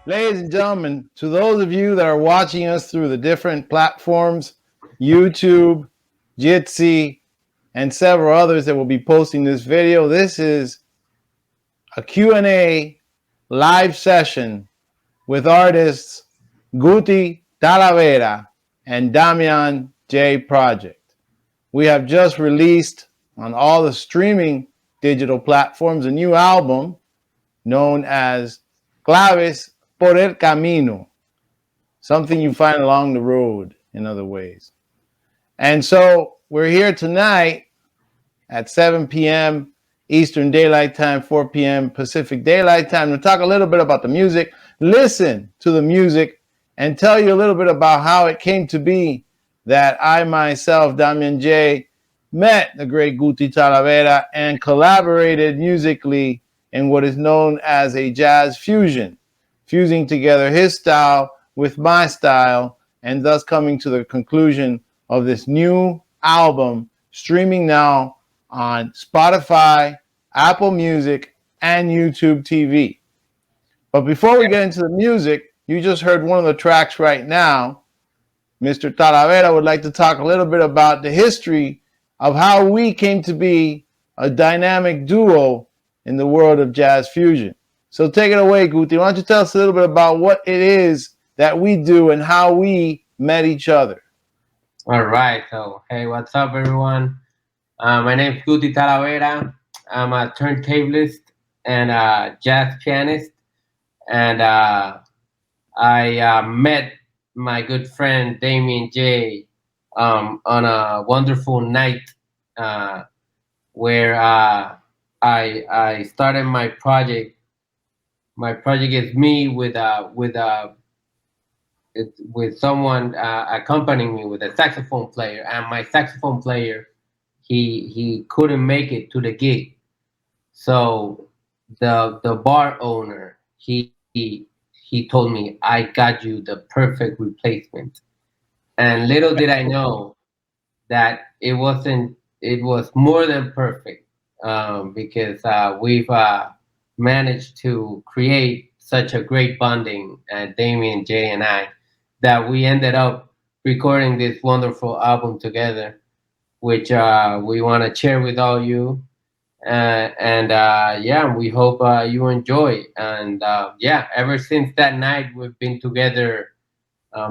Ladies and gentlemen, to those of you that are watching us through the different platforms, YouTube, Jitsi, and several others that will be posting this video, this is a Q&A live session with artists Guti Talavera and Damian J project. We have just released on all the streaming digital platforms a new album known as Claves Por El Camino, something you find along the road, in other ways. And so we're here tonight at 7 p.m. Eastern Daylight Time, 4 p.m. Pacific Daylight Time to talk a little bit about the music, listen to the music, and tell you a little bit about how it came to be that I myself, Damian J, met the great Guti Talavera and collaborated musically in what is known as a jazz fusion, fusing together his style with my style, and thus coming to the conclusion of this new album, streaming now on Spotify, Apple Music, and YouTube TV. But before we get into the music, you just heard one of the tracks right now. Mr. Talavera would like to talk a little bit about the history of how we came to be a dynamic duo in the world of jazz fusion. So take it away, Guti. Why don't you tell us a little bit about what it is that we do and how we met each other? All right. So, hey, what's up, everyone? My name is Guti Talavera. I'm a turntablist and a jazz pianist. And I met my good friend Damian J on a wonderful night where I started my project. My project is me with someone accompanying me with a saxophone player, and my saxophone player he couldn't make it to the gig, so the bar owner he told me, I got you the perfect replacement. And little did I know that it was more than perfect, because we've managed to create such a great bonding, Damian J and I, that we ended up recording this wonderful album together, which we want to share with all you. Yeah, we hope you enjoy. And yeah, ever since that night, we've been together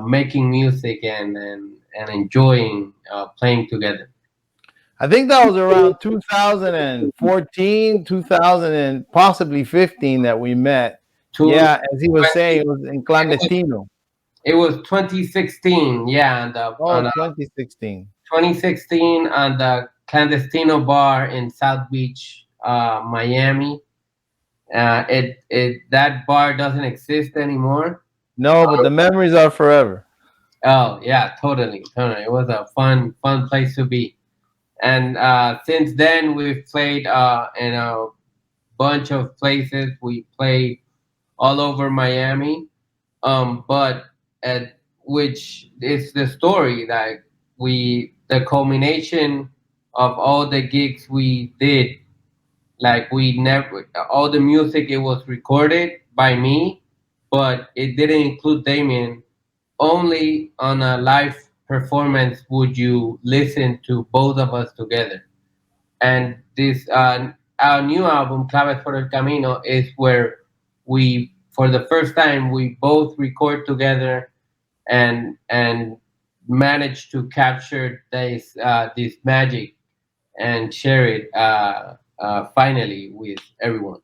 making music and enjoying playing together. I think that was around 2014, 2000, and possibly 15 that we met. Yeah, as he was saying, it was in Clandestino. It was 2016, yeah, on 2016. 2016 on the Clandestino bar in South Beach, Miami. That bar doesn't exist anymore. No, but the memories are forever. Oh yeah, totally. It was a fun place to be. And since then, we've played in a bunch of places. We played all over Miami, but which is the story that the culmination of all the gigs we did. Like all the music, it was recorded by me, but it didn't include Damien. Only on a live performance would you listen to both of us together. And this our new album, Claves Por El Camino, is where we, for the first time, we both record together and manage to capture this magic and share it finally with everyone.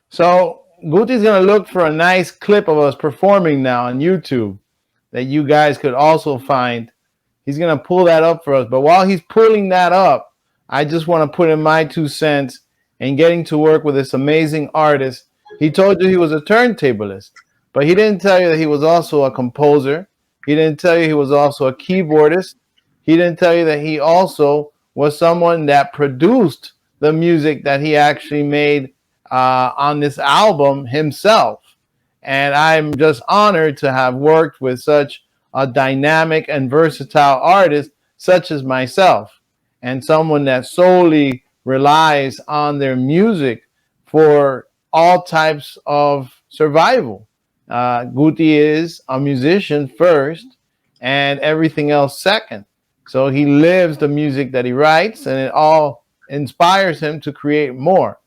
So Guti's gonna look for a nice clip of us performing now on YouTube that you guys could also find. He's gonna pull that up for us. But while he's pulling that up, I just want to put in my 2 cents in getting to work with this amazing artist. He told you he was a turntablist, but he didn't tell you that he was also a composer. He didn't tell you he was also a keyboardist. He didn't tell you that he also was someone that produced the music that he actually made on this album himself. And I'm just honored to have worked with such a dynamic and versatile artist such as myself, and someone that solely relies on their music for all types of survival. Guti is a musician first and everything else second. So he lives the music that he writes, and it all inspires him to create more.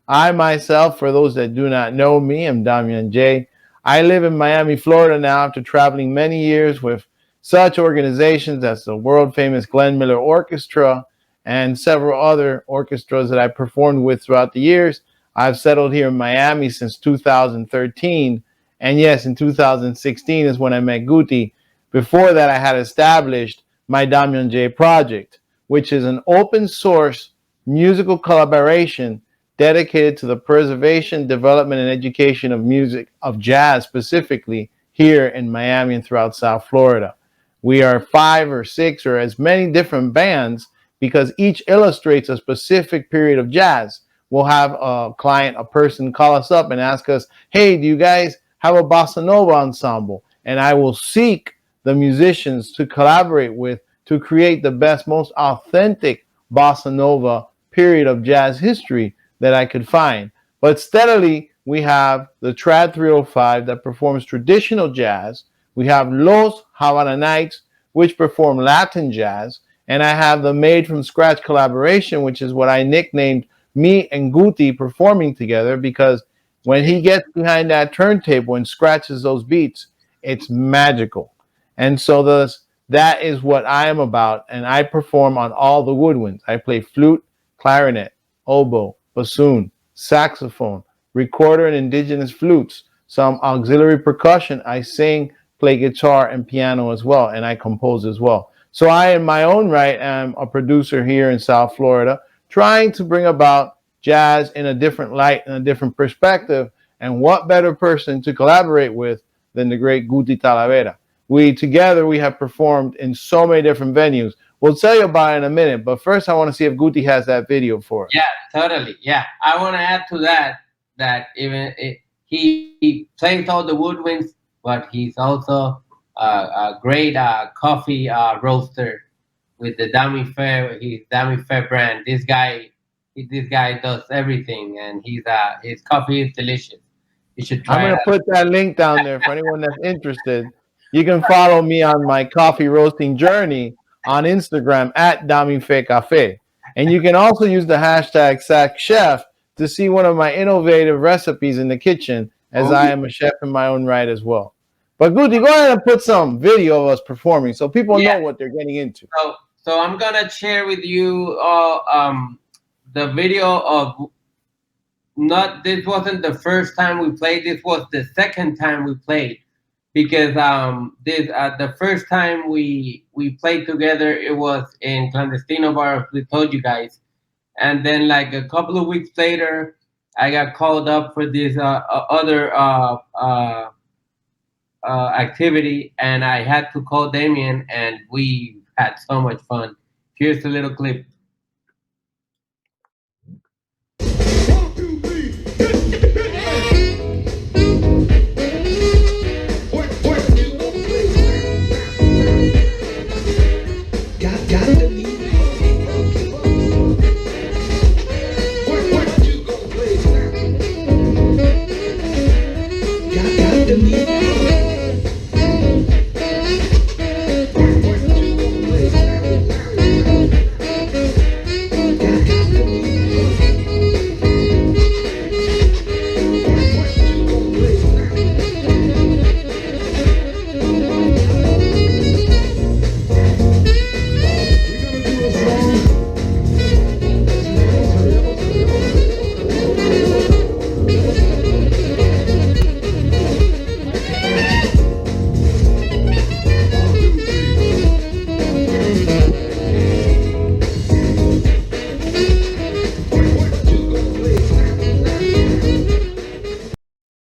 I myself, for those that do not know me, am Damian J. I live in Miami, Florida now after traveling many years with such organizations as the world famous Glenn Miller Orchestra and several other orchestras that I performed with throughout the years. I've settled here in Miami since 2013. And yes, in 2016 is when I met Guti. Before that, I had established my Damian J project, which is an open source musical collaboration dedicated to the preservation, development, and education of music, of jazz specifically, here in Miami and throughout South Florida. We are 5 or 6 or as many different bands because each illustrates a specific period of jazz. We'll have a client, a person call us up and ask us, hey, do you guys have a bossa nova ensemble? And I will seek the musicians to collaborate with to create the best, most authentic bossa nova period of jazz history that I could find. But steadily, we have the Trad 305 that performs traditional jazz. We have Los Havana Nights, which perform Latin jazz. And I have the Made from Scratch collaboration, which is what I nicknamed me and Guti performing together, because when he gets behind that turntable and scratches those beats, it's magical. And so that is what I am about. And I perform on all the woodwinds. I play flute, clarinet, oboe, bassoon, saxophone, recorder and indigenous flutes, some auxiliary percussion. I sing, play guitar and piano as well, and I compose as well. So I, in my own right, am a producer here in South Florida, trying to bring about jazz in a different light and a different perspective. And what better person to collaborate with than the great Guti Talavera? We have performed in so many different venues. We'll tell you about it in a minute, but first I want to see if Guti has that video for us. Yeah, totally. Yeah, I want to add to that he plays all the woodwinds, but he's also a great coffee roaster with the Dami Fair brand. This guy does everything, and his coffee is delicious. You should try I'm going it to out. put that link down there for anyone that's interested. You can follow me on my coffee roasting journey on Instagram at Damife Cafe. And you can also use the hashtag SaxChef to see one of my innovative recipes in the kitchen, as I am a chef in my own right as well. But Guti, go ahead and put some video of us performing so people Yeah. know what they're getting into. So I'm gonna share with you the video of not this wasn't the first time we played. This was the second time we played because this the first time we played together, it was in Clandestino Bar. We told you guys, and then like a couple of weeks later, I got called up for this other activity, and I had to call Damien, and we had so much fun. Here's a little clip.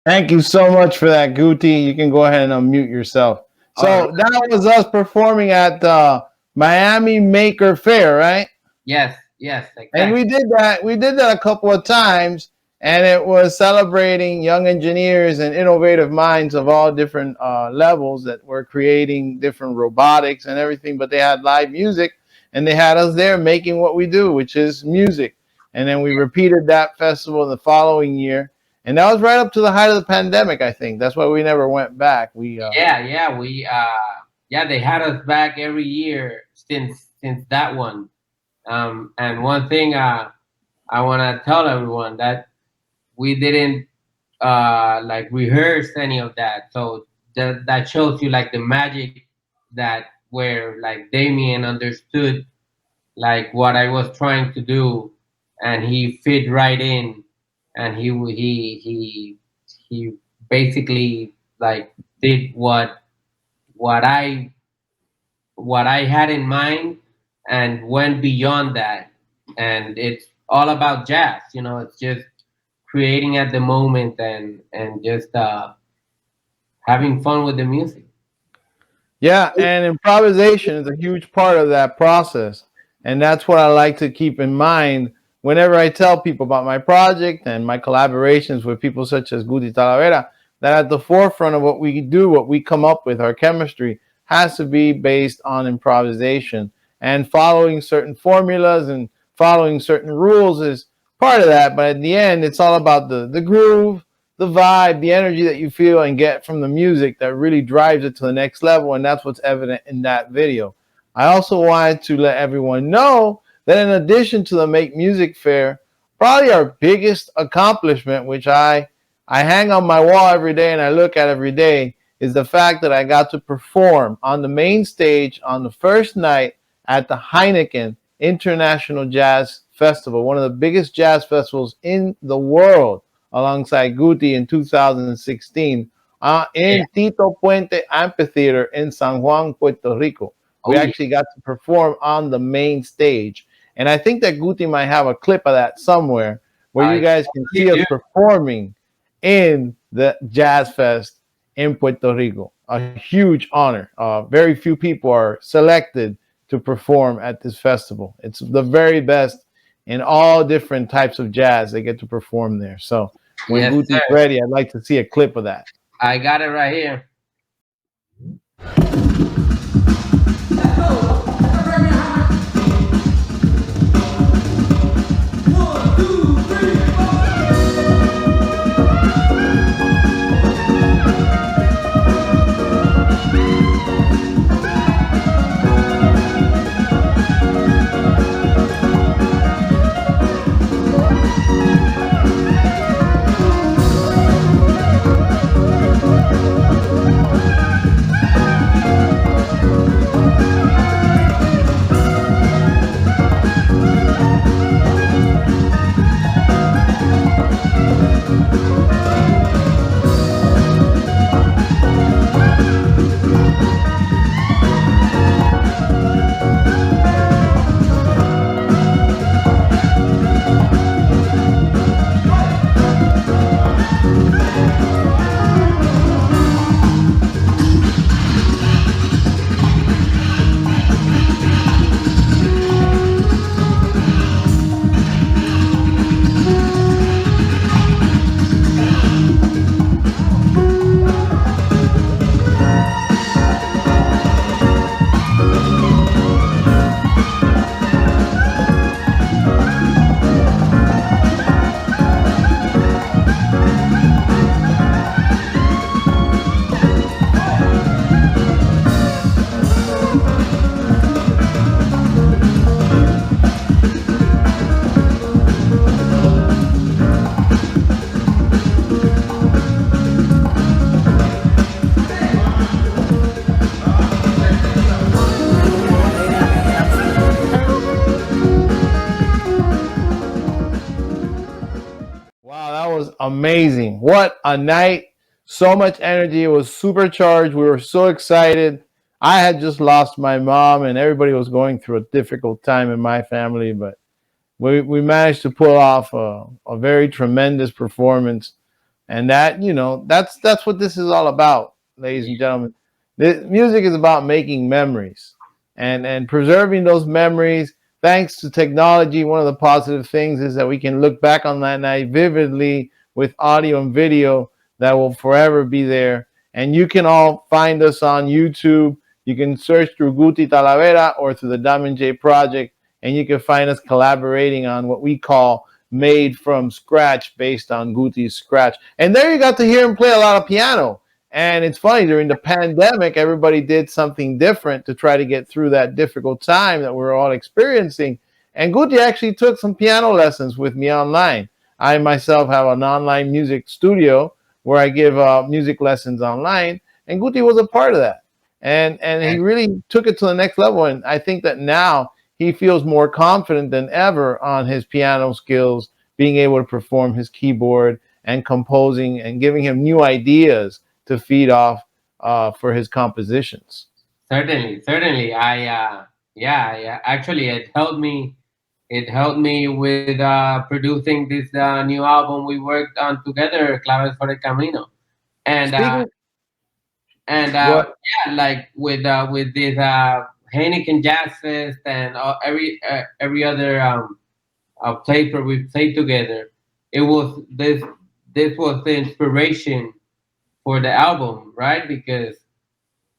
Thank you so much for that, Guti. You can go ahead and unmute yourself. So that was us performing at the Miami Maker Fair, right? Yes, exactly. And we did that. We did that a couple of times, and it was celebrating young engineers and innovative minds of all different levels that were creating different robotics and everything. But they had live music, and they had us there making what we do, which is music. And then we repeated that festival the following year. And that was right up to the height of the pandemic, I think. That's why we never went back. Yeah, they had us back every year since that one. And one thing I want to tell everyone that we didn't like rehearse any of that. So that shows you like the magic that where like Damien understood like what I was trying to do, and he fit right in, and he basically like did what I what I had in mind and went beyond that. And it's all about jazz, you know. It's just creating at the moment and just having fun with the music. Yeah, and improvisation is a huge part of that process. And that's what I like to keep in mind whenever I tell people about my project and my collaborations with people such as Guti Talavera, that at the forefront of what we do, what we come up with, our chemistry, has to be based on improvisation. And following certain formulas and following certain rules is part of that. But at the end, it's all about the groove, the vibe, the energy that you feel and get from the music that really drives it to the next level. And that's what's evident in that video. I also wanted to let everyone know that in addition to the Make Music Fair, probably our biggest accomplishment, which I hang on my wall every day and I look at every day, is the fact that I got to perform on the main stage on the first night at the Heineken International Jazz Festival, one of the biggest jazz festivals in the world, alongside Guti in 2016 in Tito Puente Amphitheater in San Juan, Puerto Rico. We actually got to perform on the main stage. And I think that Guti might have a clip of that somewhere where you guys can see us performing in the Jazz Fest in Puerto Rico. A huge honor. Very few people are selected to perform at this festival. It's the very best in all different types of jazz. They get to perform there. So when Guti's ready, I'd like to see a clip of that. I got it right here. Amazing. What a night. So much energy. It was supercharged. We were so excited. I had just lost my mom and everybody was going through a difficult time in my family, but we managed to pull off a very tremendous performance. And that, that's what this is all about, ladies and gentlemen. The music is about making memories and preserving those memories. Thanks to technology, one of the positive things is that we can look back on that night vividly with audio and video that will forever be there. And you can all find us on YouTube. You can search through Guti Talavera or through the Damian J project, and you can find us collaborating on what we call made from scratch based on Guti's scratch. And there you got to hear him play a lot of piano. And it's funny, during the pandemic, everybody did something different to try to get through that difficult time that we're all experiencing. And Guti actually took some piano lessons with me online. I myself have an online music studio where I give music lessons online, and Guti was a part of that. And he really took it to the next level. And I think that now he feels more confident than ever on his piano skills, being able to perform his keyboard and composing and giving him new ideas to feed off for his compositions. Certainly, certainly. Yeah, yeah. Actually, it helped me. It helped me with producing this new album we worked on together, Claves Por El Camino, and Speaking, and go yeah, like with this Heineken Jazz Fest and every other place where we played together. It was this was the inspiration for the album, right? Because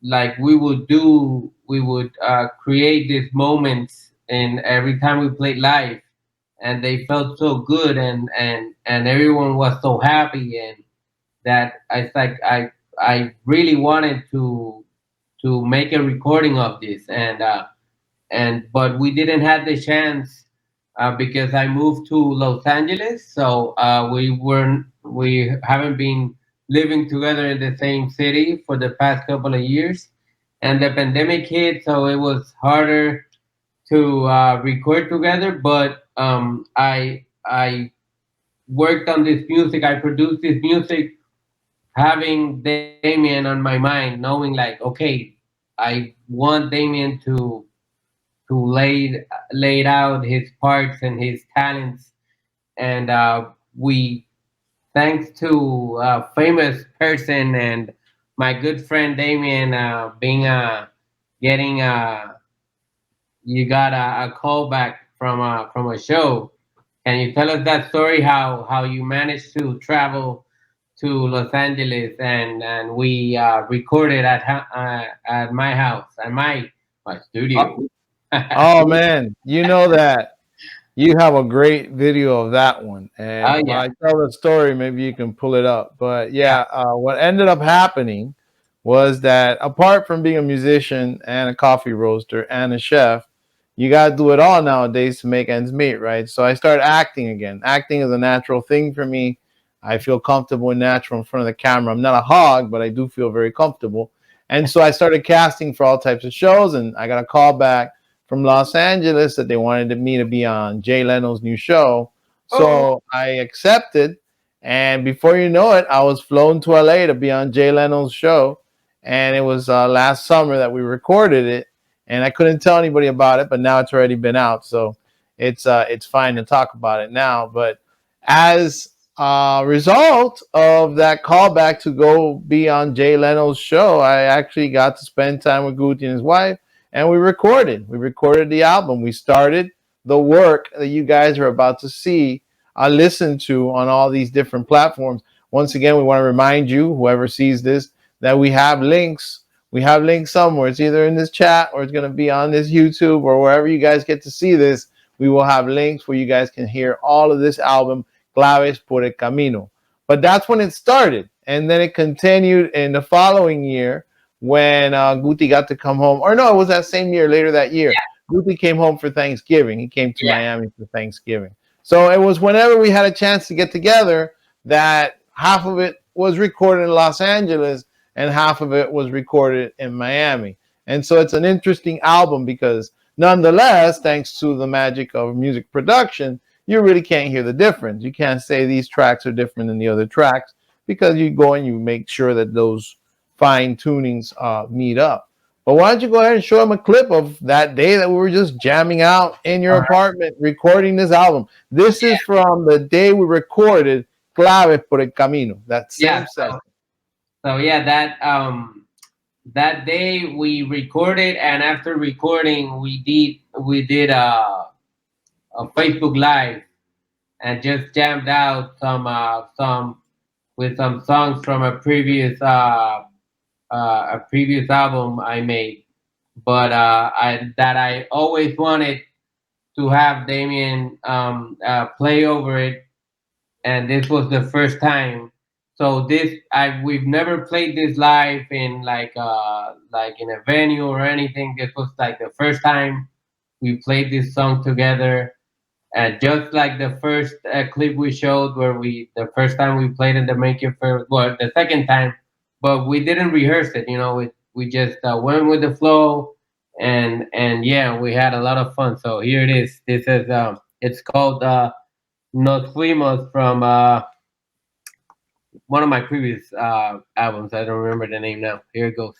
like we would create these moments and every time we played live, and they felt so good, and everyone was so happy, and that I really wanted to make a recording of this, and but we didn't have the chance because I moved to Los Angeles, so we haven't been living together in the same city for the past couple of years, and the pandemic hit, so it was harder to record together. But I worked on this music, I produced this music, having Damien on my mind, knowing like, okay, I want Damien to laid out his parts and his talents, and we, thanks to a famous person and my good friend Damien, being getting you got a call back from a show. Can you tell us that story? How you managed to travel to Los Angeles, and we recorded at my house, at my ahead. studio. Oh man, you know that you have a great video of that one. Oh And when yeah, I tell the story, maybe you can pull it up. But yeah. yeah, what ended up happening was that apart from being a musician and a coffee roaster and a chef, you got to do it all nowadays to make ends meet, right? So I started acting again. Acting is a natural thing for me. I feel comfortable and natural in front of the camera. I'm not a hog, but I do feel very comfortable. And so I started casting for all types of shows, and I got a call back from Los Angeles that they wanted me to be on Jay Leno's new show. Oh, So I accepted. And before you know it, I was flown to LA to be on Jay Leno's show. And it was last summer that we recorded it. And I couldn't tell anybody about it, but now it's already been out. So it's fine to talk about it now. But as a result of that callback to go be on Jay Leno's show, I actually got to spend time with Guti and his wife, and we recorded. We recorded the album. We started the work that you guys are about to see, listen to on all these different platforms. Once again, we want to remind you, whoever sees this, that we have links. We have links somewhere. It's either in this chat or it's going to be on this YouTube or wherever you guys get to see this. We will have links where you guys can hear all of this album, Claves Por El Camino. But that's when it started. And then it continued in the following year when Guti got to come home. Or no, it was that same year, later that year. Guti came home for Thanksgiving. He came to yeah. Miami for Thanksgiving. So it was whenever we had a chance to get together that half of it was recorded in Los Angeles and half of it was recorded in Miami. And so it's an interesting album because nonetheless, thanks to the magic of music production, you really can't hear the difference. You can't say these tracks are different than the other tracks because you go and you make sure that those fine tunings meet up. But why don't you go ahead and show them a clip of that day that we were just jamming out in your All right. apartment recording this album? This is from the day we recorded Claves Por El Camino, that Yeah. same session. So yeah, that day we recorded, and after recording, we did a Facebook Live and just jammed out some with some songs from a previous album I made. But I always wanted to have Damian play over it, and this was the first time. So this we've never played this live in like in a venue or anything. This was like the first time we played this song together. Just like the first clip we showed, where the first time we played in the Make It Fair, well, the second time, but we didn't rehearse it. We just went with the flow, and yeah, we had a lot of fun. So here it is. This is it's called Nos Fuimos from one of my previous albums. I don't remember the name now. Here it goes.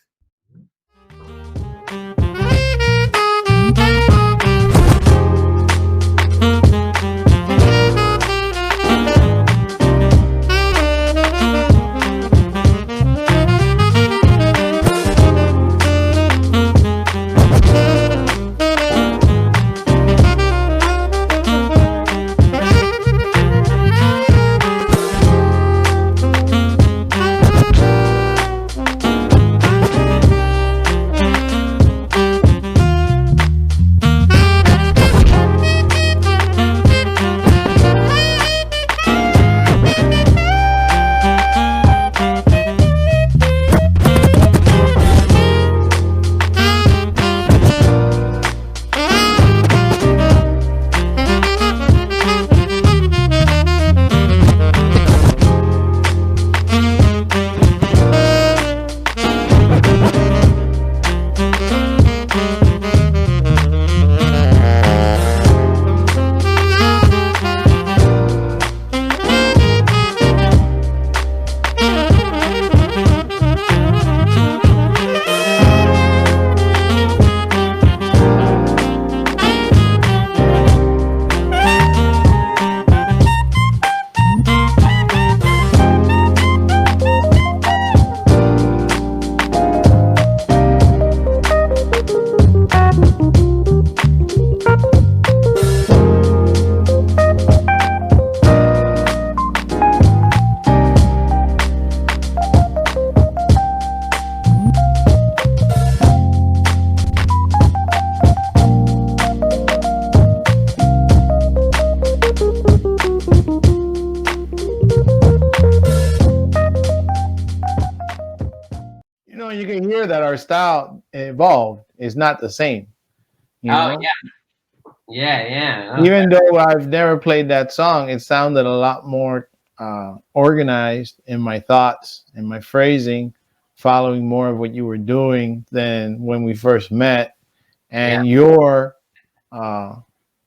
You can hear that our style evolved is not the same. Oh yeah. Even though I've never played that song, it sounded a lot more organized in my thoughts and my phrasing, following more of what you were doing than when we first met. And your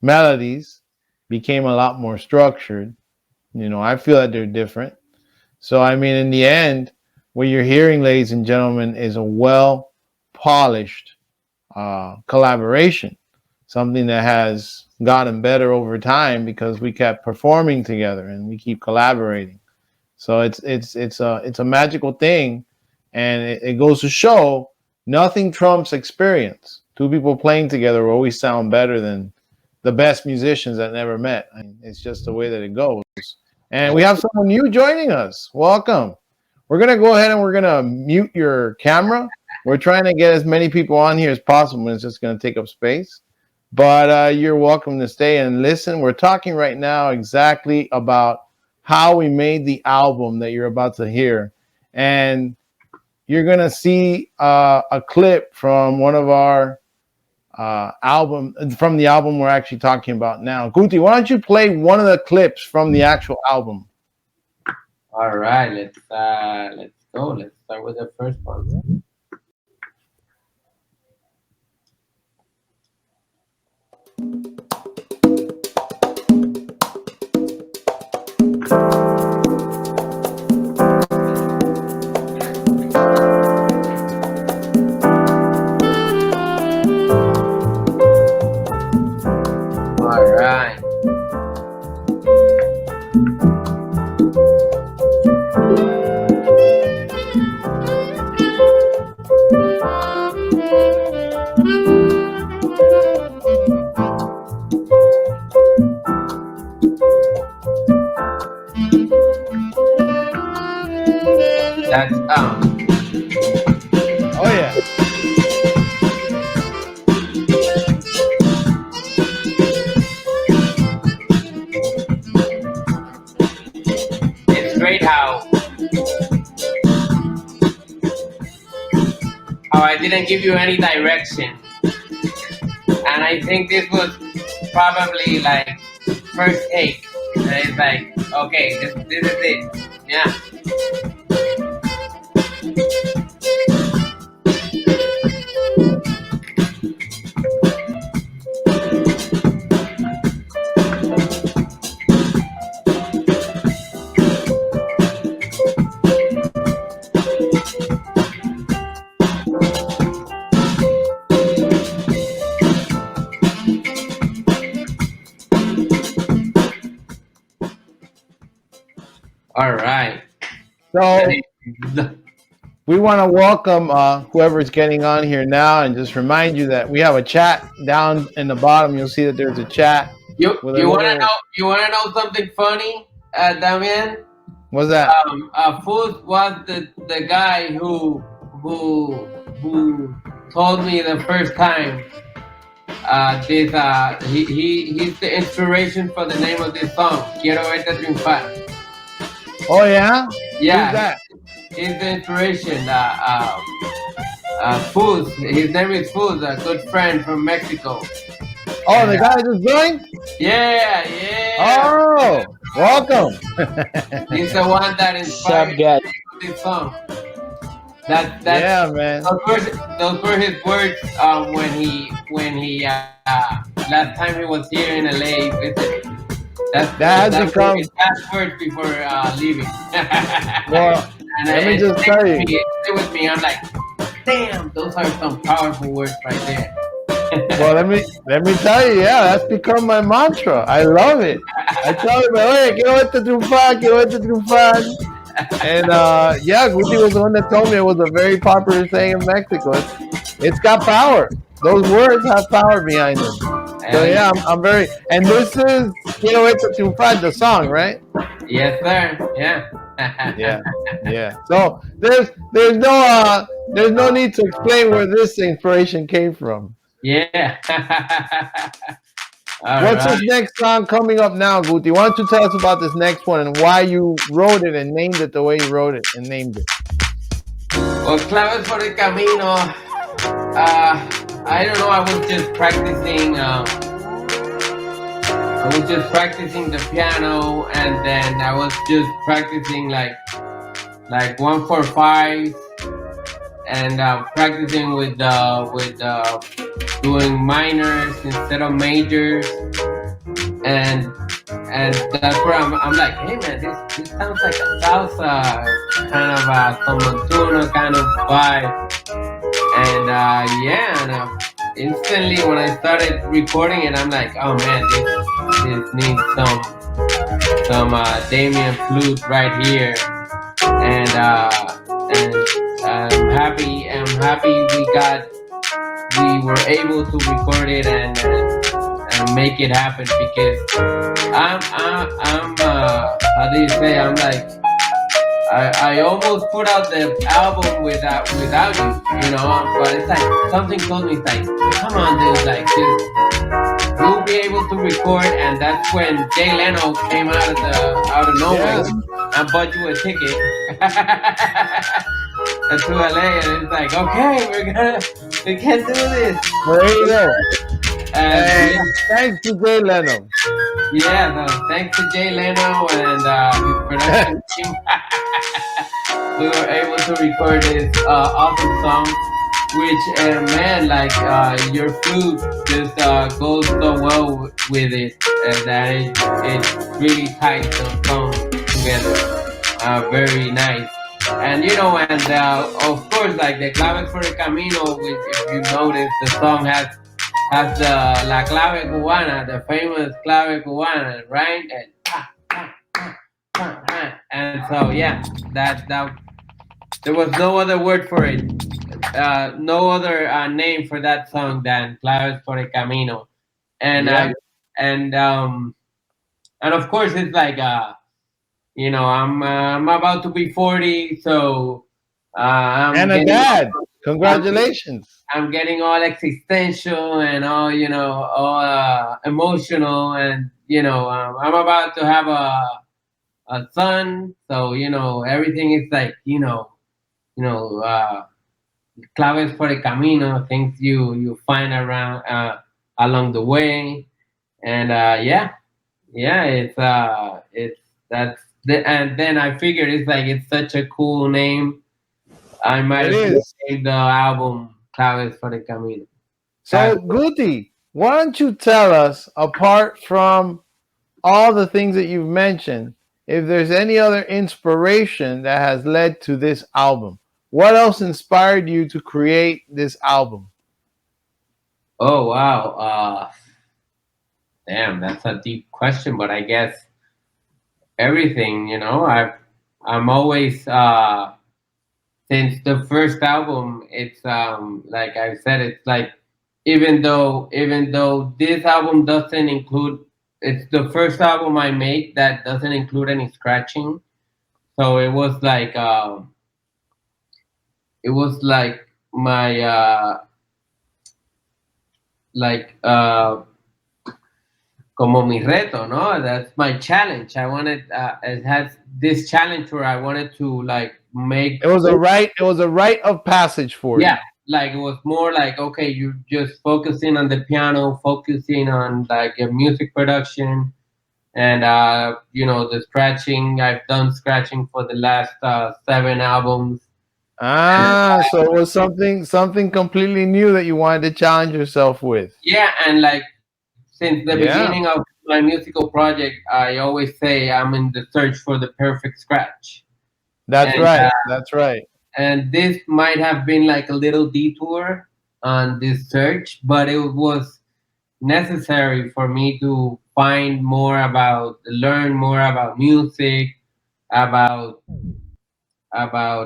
melodies became a lot more structured. I feel that they're different. So, I mean, in the end, what you're hearing, ladies and gentlemen, is a well-polished collaboration, something that has gotten better over time because we kept performing together and we keep collaborating. So it's a magical thing, and it goes to show nothing trumps experience. Two people playing together always sound better than the best musicians that never met. I mean, it's just the way that it goes. And we have someone new joining us. Welcome. We're going to go ahead and we're going to mute your camera. We're trying to get as many people on here as possible, and it's just going to take up space. But you're welcome to stay and listen. We're talking right now exactly about how we made the album that you're about to hear. And you're going to see a clip from one of our from the album we're actually talking about now. Guti, why don't you play one of the clips from the actual album? All right, let's go. Let's start with the first one. All right. That's Oh yeah. I didn't give you any direction, and I think this was probably like first take. And it's like, okay, this is it. Yeah. All right. So we want to welcome whoever's getting on here now, and just remind you that we have a chat down in the bottom. You'll see that there's a chat. You with a you wanna little- know something funny, Damian? What's that? Fuz was the guy who told me the first time. He's the inspiration for the name of this song. Quiero verte triunfar. Oh yeah. Yeah, Who's that? he's the inspiration. Fuz. His name is Fuz, a good friend from Mexico. Oh, the guy just joined. Yeah. Oh, welcome. He's the one that inspired guys? this song. That's Yeah, man. those were his words when he last time he was here in LA visiting. That has become- his last words before leaving. Well, and let me just tell you. Stay with me. I'm like, damn, those are some powerful words right there. Well, let me tell you, yeah, that's become my mantra. I love it. I tell him, hey, quiero verte triunfar. And yeah, Guti was the one that told me it was a very popular saying in Mexico. It's got power. Those words have power behind them. So yeah, I'm very. And this is quiero verte triunfar, the song, right? Yes, sir. Yeah. Yeah. So there's no need to explain where this inspiration came from. Yeah. What's this next song coming up now, Guti? Why don't you tell us about this next one and why you wrote it and named it the way you wrote it and named it? Well, Claves Por El Camino. I don't know. I was just practicing. The piano, and then I was just practicing like 1-4-5, and practicing with doing minors instead of majors, and that's where I'm like, hey man, this sounds like a salsa kind of some montuno kind of vibe, and instantly when I started recording it, I'm like, oh man, this needs some Damian flute right here, and I'm happy we were able to record it and make it happen, because I'm how do you say, I'm like, I almost put out the album without you, but it's like something told me, it's like, come on dude, like you'll be able to record. And that's when Jay Leno came out of nowhere and bought you a ticket to LA, and it's like, okay, we can do this. There you go. And thanks to Jay Leno. yeah, so thanks to Jay Leno and his production team, we were able to record this awesome song, which man, like your flute just goes so well with it, and that it really ties the song together, very nice. And of course, like the Claves Por El Camino, which if you notice, the song has the La Clave Cubana, the famous Clave Cubana, right? And so yeah, that there was no other word for it, no other name for that song than Claves Por El Camino, and and of course it's like I'm about to be 40, so And a dad. Congratulations. I'm getting all existential and all emotional, and I'm about to have a son, so everything is like Claves Por El Camino, things you find around along the way, and yeah, it's that's and then I figured it's like it's such a cool name. I might It as well is. name the album Claves Por El Camino. So, Guti, why don't you tell us, apart from all the things that you've mentioned, if there's any other inspiration that has led to this album? What else inspired you to create this album? Oh wow, damn, that's a deep question, but I guess everything. I'm always since the first album. It's like I said, it's like even though this album doesn't include, it's the first album I made that doesn't include any scratching. So it was like my like como mi reto, no? That's my challenge. I wanted it has this challenge where I wanted to like make, It was a right. It was a rite of passage for yeah, you. like it was more like, okay, you just focusing on the piano, focusing on like your music production, and the scratching. I've done scratching for the last 7 albums. So it was something completely new that you wanted to challenge yourself with. Yeah, and like since the beginning Yeah, of my musical project, I always say I'm in the search for the perfect scratch. that's And right. That's right. this might have been like a little detour on this search, but it was necessary for me to learn more about music, about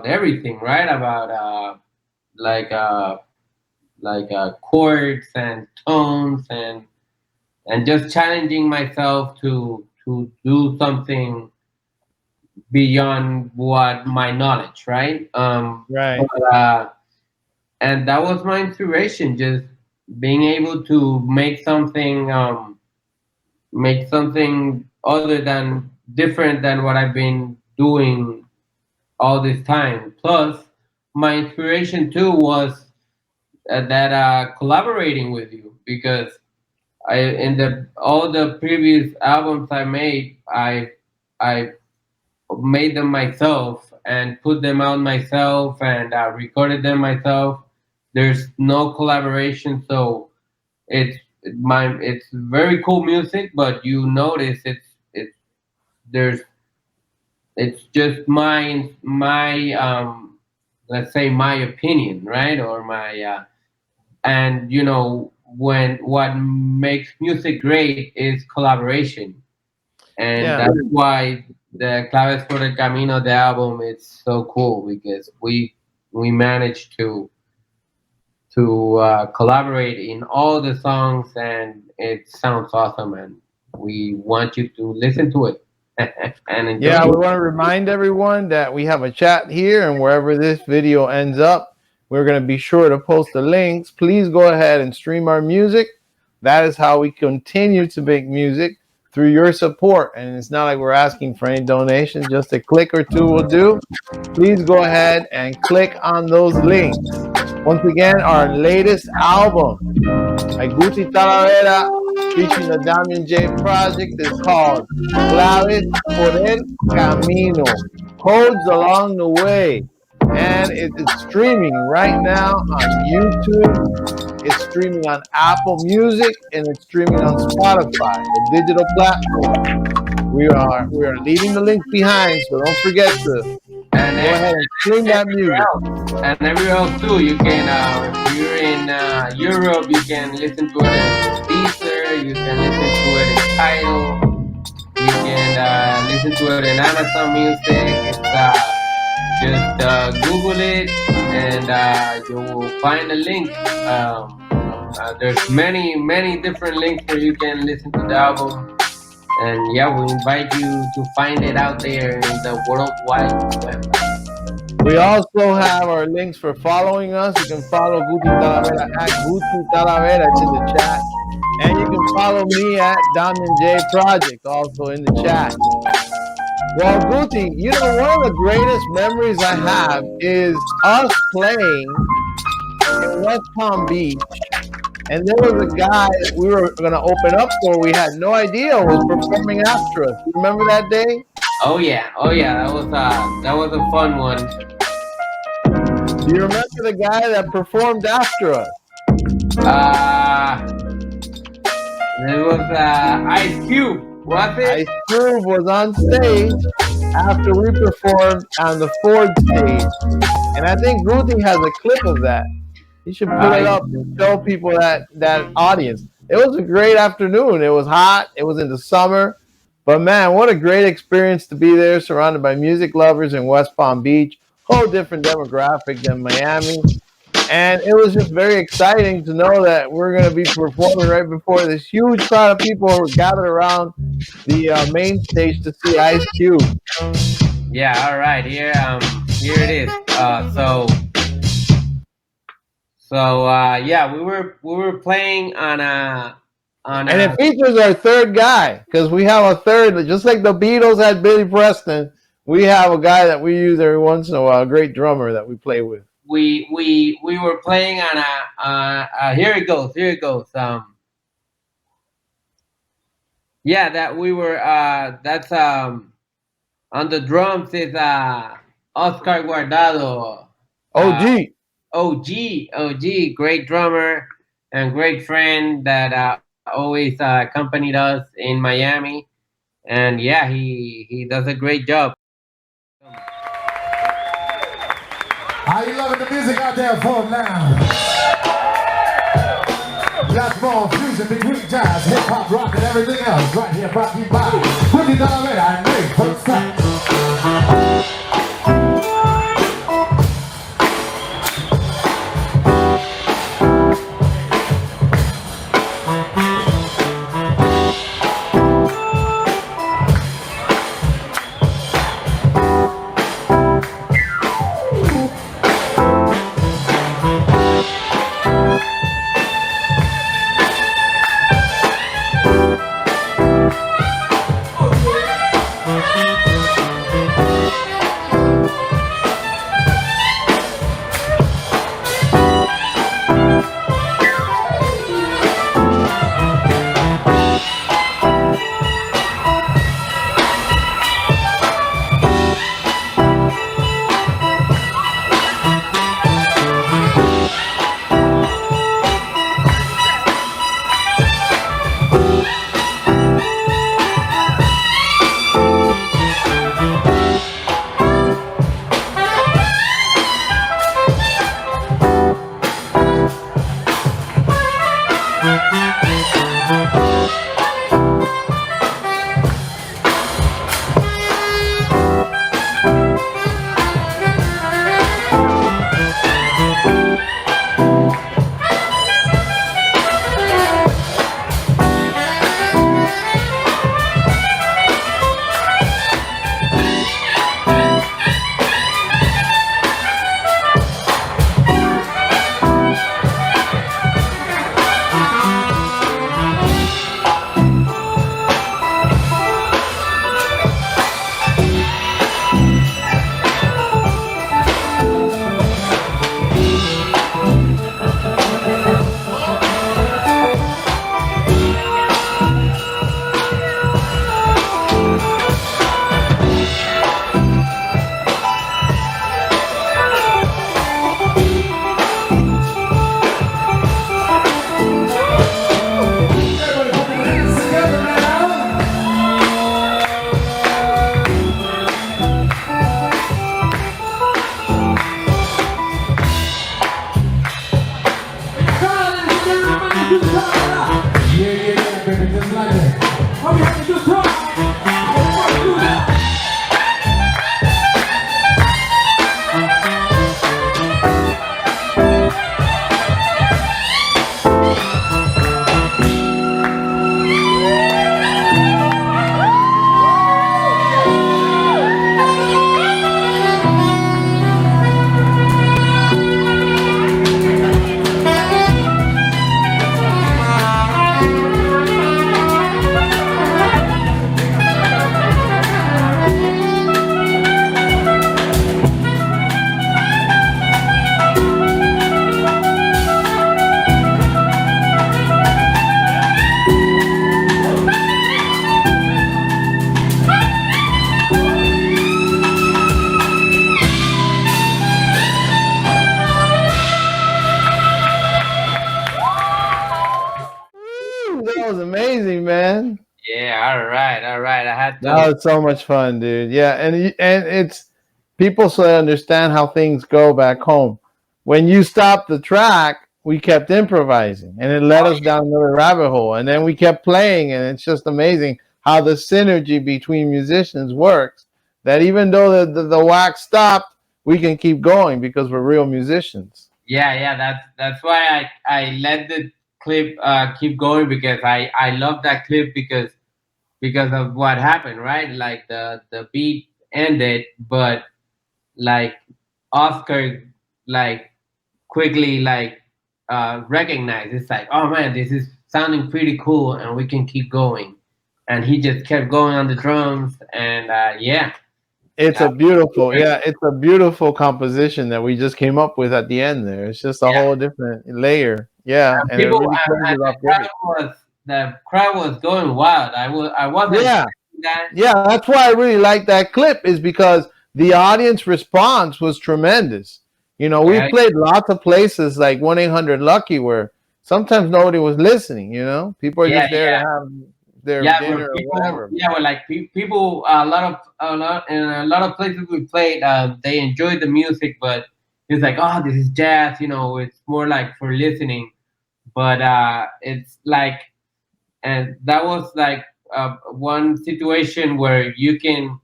everything, right? About like uh, chords and tones, and just challenging myself to do something beyond what my knowledge, right? Right. And that was my inspiration, just being able to make something other than different than what I've been doing all this time. Plus, my inspiration too was that collaborating with you, because I in the all the previous albums I made, I made them myself and put them out myself and recorded them myself. There's no collaboration, so it's it's very cool music, but you notice it's there's it's just my let's say my opinion, right? Or my and when what makes music great is collaboration, and Yeah. that's why the Claves por el Camino, the album, it's so cool because we managed to collaborate in all the songs, and it sounds awesome, and we want you to listen to it and enjoy Yeah, we it. want to remind everyone that we have a chat here, and wherever this video ends up, we're going to be sure to post the links. Please go ahead and stream our music. That is how we continue to make music, through your support. And it's not like we're asking for any donations, just a click or two will do. Please go ahead and click on those links. Once again, our latest album by Guti Talavera, featuring the Damian J project, is called Claves Por El Camino, Codes Along the Way. And it is streaming right now on YouTube. It's streaming on Apple Music, and it's streaming on Spotify, the digital platform. We are leaving the link behind, so don't forget to And go ahead and stream that music. everywhere else too. You can, if you're in Europe, you can listen to it in Deezer. You can listen to it in Tidal. You can listen to it in Amazon Music. It's just Google it, and you will find a link. There's many different links where you can listen to the album. And yeah, we invite you to find it out there in the World Wide Web. We also have our links for following us. You can follow Guti Talavera at Guti Talavera, it's in the chat. And you can follow me at Damian J Project, also in the chat. Well, Guti, one of the greatest memories I have is us playing West Palm Beach, and there was a guy that we were going to open up for. We had no idea was performing after us. You remember that day? Oh yeah, that was a fun one. Do you remember the guy that performed after us? It was Ice Cube, was it? Ice Cube was on stage after we performed on the Ford stage, and I think Guti has a clip of that. You should pull it up and show people that audience. It was a great afternoon. It was hot. It was in the summer. But man, what a great experience to be there, surrounded by music lovers in West Palm Beach. Whole different demographic than Miami. And it was just very exciting to know that we're going to be performing right before this huge crowd of people who were gathered around the main stage to see Ice Cube. Yeah, all right. Here it is. Yeah, we were playing on and it features our third guy, because we have a third, just like the Beatles had Billy Preston. We have a guy that we use every once in a while, a great drummer that we play with. We were playing on here it goes. Yeah, that we were that's on the drums is Oscar Guardado. OG, great drummer and great friend that always accompanied us in Miami, and yeah, he does a great job. Are you loving the music out there for now? Lots more fusion between jazz, hip hop, rock, and everything else. Right here, brought to you by Guti Talavera and madefromscratch. amazing, man. Yeah, all right. I had That to. was so much fun, dude. Yeah, and it's people so they understand how things go back home. When you stopped the track, we kept improvising, and it led Oh us down another rabbit hole. And then we kept playing, and it's just amazing how the synergy between musicians works. That even though the wax stopped, we can keep going because we're real musicians. yeah, yeah. That's why I let the clip keep going because I love that clip because of what happened, right? Like the beat ended, but like Oscar like quickly like recognized it's like, oh man, this is sounding pretty cool and we can keep going. And he just kept going on the drums and yeah. It's That a was beautiful, great. yeah, it's a beautiful composition that we just came up with at the end there. It's just a Yeah. whole different layer. Yeah, And and it people really closes and it off great. the crowd was going wild. I wasn't Yeah, expecting that. yeah, that's why I really like that clip is because the audience response was tremendous. We Yeah, played lots of places like 1-800 Lucky where sometimes nobody was listening, People are yeah, just there to yeah. have their Yeah, where dinner or people, whatever. yeah, where like people, a lot, in a lot of places we played, they enjoyed the music, but it's like, oh, this is jazz, it's more like for listening. But it's like, and that was like one situation where you can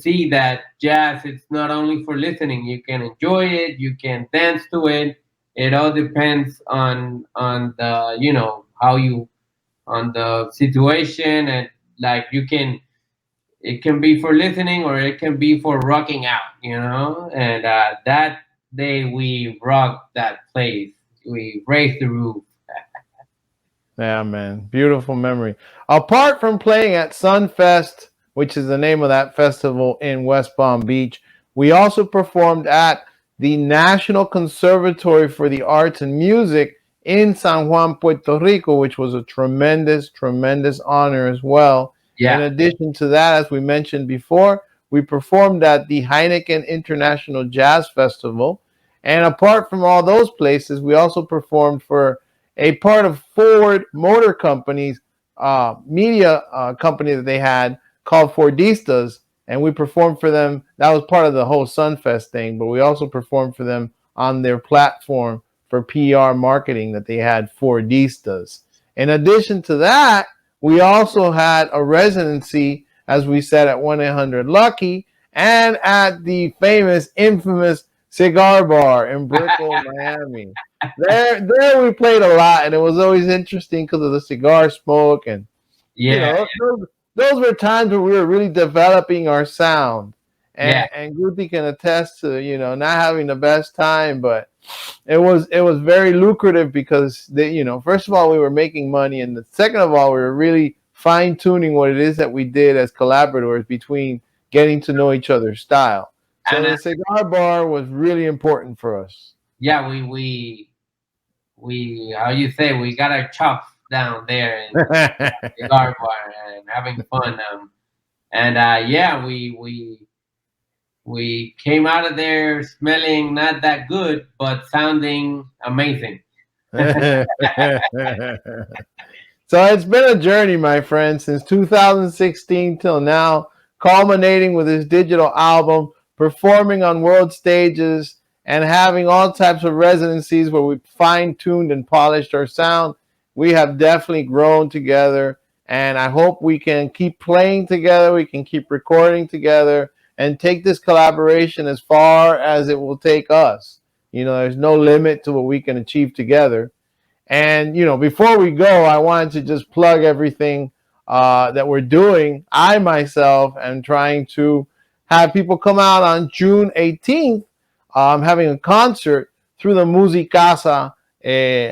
see that jazz, it's not only for listening. You can enjoy it, you can dance to it. It all depends on the how you on the situation and like you can it can be for listening or it can be for rocking out, and that day we rocked that place, we raised the roof. Yeah, man. Beautiful memory. Apart from playing at Sunfest, which is the name of that festival in West Palm Beach, we also performed at the National Conservatory for the Arts and Music in San Juan, Puerto Rico, which was a tremendous, tremendous honor as well. In Yeah, addition to that, as we mentioned before, we performed at the Heineken International Jazz Festival. And apart from all those places, we also performed for a part of Ford Motor Company's media company that they had called Fordistas, and we performed for them. That was part of the whole Sunfest thing, but we also performed for them on their platform for PR marketing that they had, Fordistas. In addition to that, we also had a residency, as we said, at 1-800 Lucky and at the famous, infamous Cigar Bar in Brickell, Miami. There we played a lot, and it was always interesting because of the cigar smoke, and you yeah, know those were times where we were really developing our sound. yeah, And Guti can attest to not having the best time, but it was very lucrative because first of all we were making money, and the second of all we were really fine tuning what it is that we did as collaborators between getting to know each other's style. So and the cigar bar was really important for us. yeah, we how you say, we got our chops down there in the cigar bar and having fun, and yeah, we came out of there smelling not that good, but sounding amazing. So it's been a journey, my friend, since 2016 till now, culminating with his digital album, performing on world stages, and having all types of residencies where we fine tuned and polished our sound. We have definitely grown together, and I hope we can keep playing together, we can keep recording together, and take this collaboration as far as it will take us. There's no limit to what we can achieve together. And before we go, I wanted to just plug everything that we're doing. I myself am trying to have people come out on June 18th. I'm having a concert through the Musicasa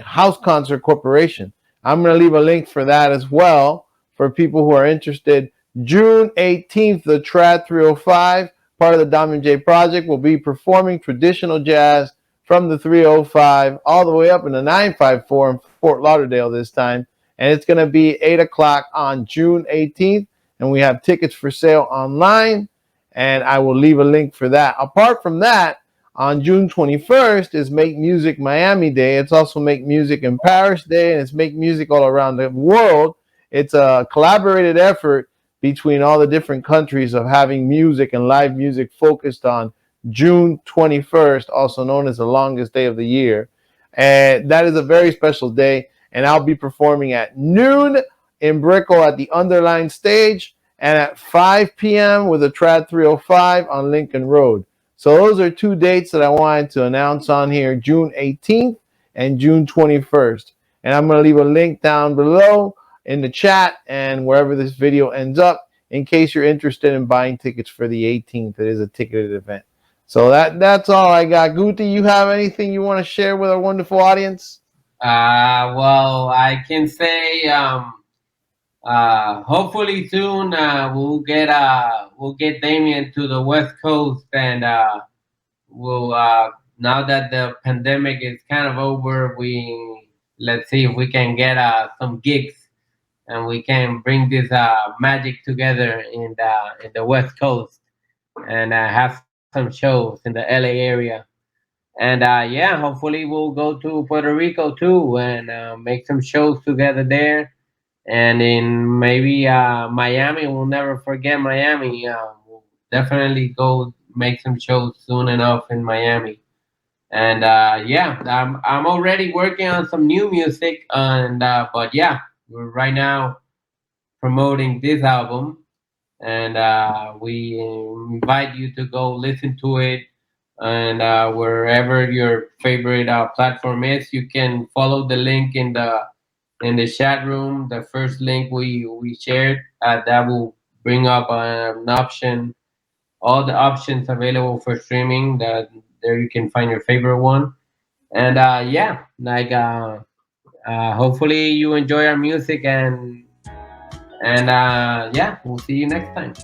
House Concert Corporation. I'm going to leave a link for that as well for people who are interested. June 18th, the Trad 305, part of the Damian J project, will be performing traditional jazz from the 305 all the way up in the 954 in Fort Lauderdale this time. And it's going to be 8 o'clock on June 18th. And we have tickets for sale online. And I will leave a link for that. Apart from that, On June 21st is Make Music Miami Day. It's also Make Music in Paris Day, and it's Make Music all around the world. It's a collaborated effort between all the different countries of having music and live music focused on June 21st, also known as the longest day of the year. And that is a very special day. And I'll be performing at noon in Brickell at the Underline stage and at 5 p.m. with a Trad 305 on Lincoln Road. So those are two dates that I wanted to announce on here, June 18th and June 21st. And I'm going to leave a link down below in the chat and wherever this video ends up in case you're interested in buying tickets for the 18th. It is a ticketed event. So that's all I got. Guti, you have anything you want to share with our wonderful audience? Well, I can say hopefully soon we'll get Damian to the West Coast, and we'll now that the pandemic is kind of over, let's see if we can get some gigs and we can bring this magic together in the West Coast and have some shows in the LA area. And yeah, hopefully we'll go to Puerto Rico too and make some shows together there. And in maybe Miami, we'll never forget Miami. We'll definitely go make some shows soon enough in Miami. And yeah, I'm already working on some new music. And but yeah, we're right now promoting this album, and we invite you to go listen to it. And wherever your favorite platform is, you can follow the link in the chat room. The first link we shared that will bring up an option, all the options available for streaming. That there you can find your favorite one. And yeah, like hopefully you enjoy our music, and yeah, we'll see you next time.